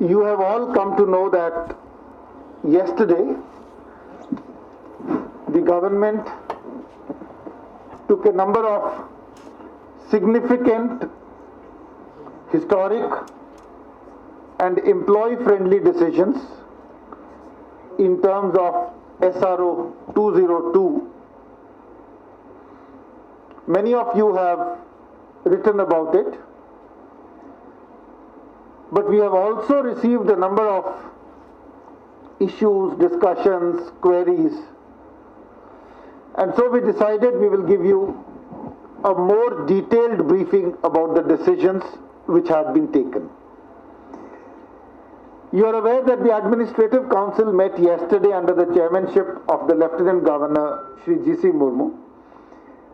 You have all come to know that yesterday the government took a number of significant, historic and employee-friendly decisions in terms of SRO 202. Many of you have written about it, but we have also received a number of issues, discussions, queries, and so we decided we will give you a more detailed briefing about the decisions which had been taken. You are aware that the Administrative Council met yesterday under the chairmanship of the Lieutenant Governor Shri G.C. Murmu,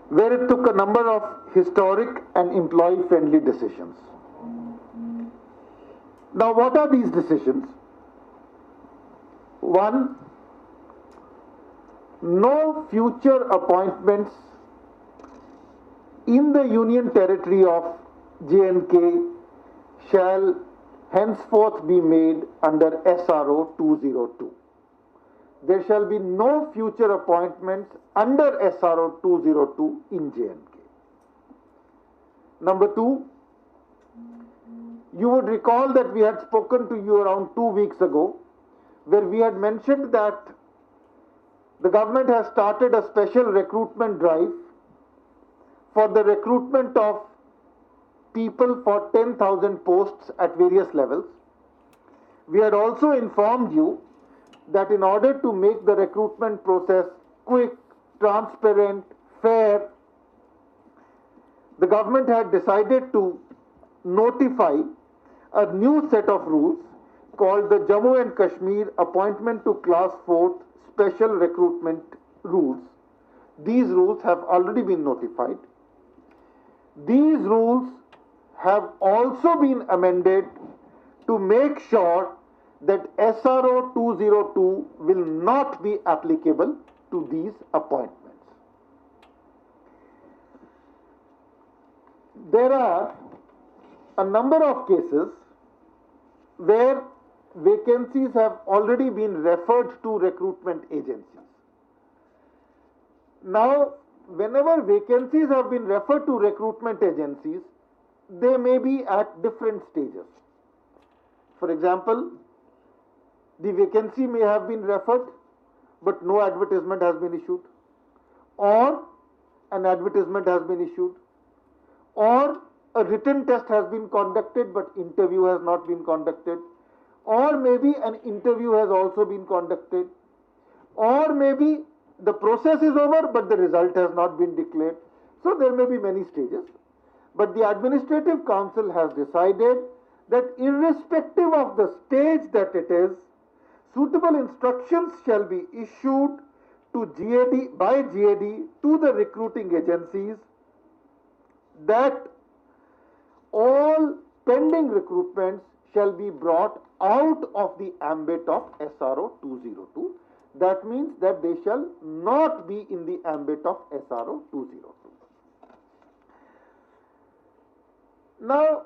where it took a number of historic and employee-friendly decisions. Now, what are these decisions? One, no future appointments in the Union Territory of J&K shall henceforth be made under SRO 202. There shall be no future appointments under SRO 202 in J&K. Number two, you would recall that we had spoken to you around 2 weeks ago, where we had mentioned that the government has started a special recruitment drive for the recruitment of people for 10,000 posts at various levels. We had also informed you that in order to make the recruitment process quick, transparent, fair, the government had decided to notify a new set of rules called the Jammu and Kashmir Appointment to Class 4th Special Recruitment Rules. These rules have already been notified. These rules have also been amended to make sure that SRO 202 will not be applicable to these appointments. There are a number of cases where vacancies have already been referred to recruitment agencies. Now, whenever vacancies have been referred to recruitment agencies, they may be at different stages. For example, the vacancy may have been referred, but no advertisement has been issued, or an advertisement has been issued, or a written test has been conducted but interview has not been conducted, or maybe an interview has also been conducted, or maybe the process is over but the result has not been declared. So there may be many stages. But the Administrative Council has decided that irrespective of the stage that it is, suitable instructions shall be issued to GAD, by GAD to the recruiting agencies, that all pending recruitments shall be brought out of the ambit of SRO 202. That means that they shall not be in the ambit of SRO 202. Now,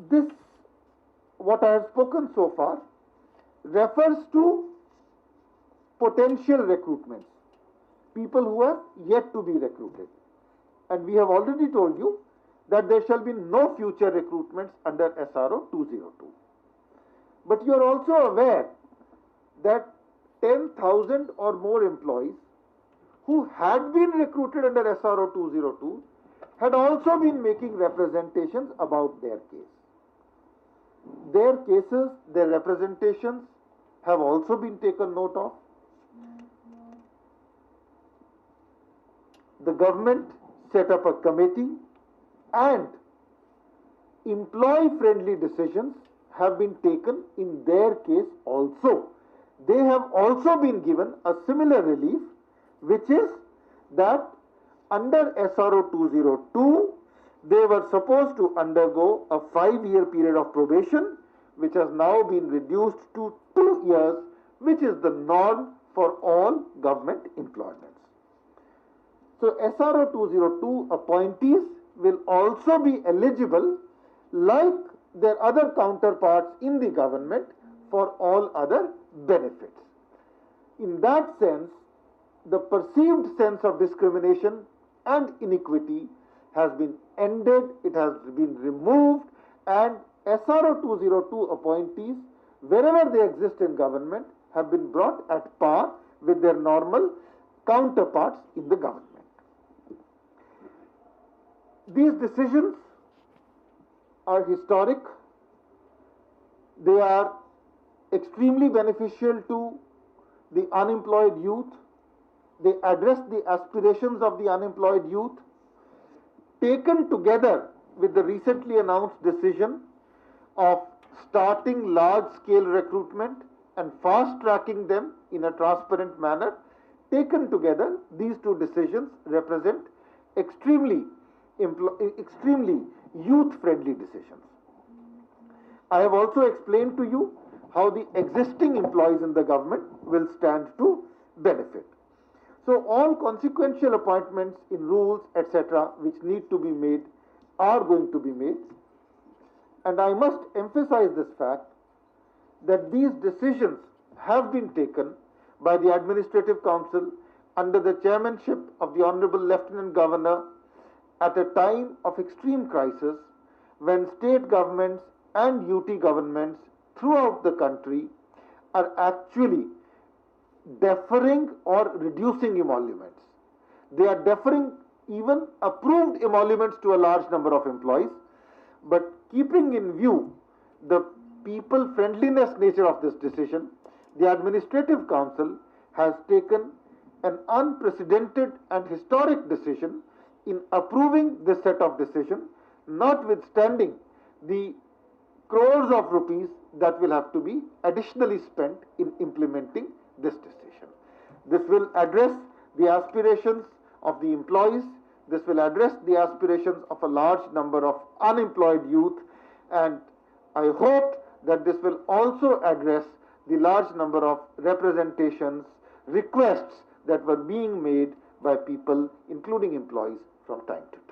this, what I have spoken so far, refers to potential recruitments, people who are yet to be recruited. And we have already told you that there shall be no future recruitments under SRO 202. But you are also aware that 10,000 or more employees who had been recruited under SRO 202 had also been making representations about their case. Their cases, their representations have also been taken note of. The government set up a committee and employee-friendly decisions have been taken in their case also. They have also been given a similar relief, which is that under SRO 202, they were supposed to undergo a 5-year period of probation, which has now been reduced to 2 years, which is the norm for all government employments. So SRO 202 appointees will also be eligible like their other counterparts in the government for all other benefits. In that sense, the perceived sense of discrimination and inequity has been ended, it has been removed, and SRO 202 appointees, wherever they exist in government, have been brought at par with their normal counterparts in the government. These decisions are historic. They are extremely beneficial to the unemployed youth. They address the aspirations of the unemployed youth. Taken together with the recently announced decision of starting large-scale recruitment and fast-tracking them in a transparent manner, taken together, these two decisions represent extremely youth-friendly decisions. I have also explained to you how the existing employees in the government will stand to benefit. So all consequential appointments in rules, etc., which need to be made, are going to be made. And I must emphasize this fact that these decisions have been taken by the Administrative Council under the chairmanship of the Honorable Lieutenant Governor at a time of extreme crisis, when state governments and UT governments throughout the country are actually deferring or reducing emoluments. They are deferring even approved emoluments to a large number of employees, but keeping in view the people-friendliness nature of this decision, the Administrative Council has taken an unprecedented and historic decision in approving this set of decision, notwithstanding the crores of rupees that will have to be additionally spent in implementing this decision. This will address the aspirations of the employees. This will address the aspirations of a large number of unemployed youth, and I hope that this will also address the large number of representations, requests that were being made by people, including employees, from time to time.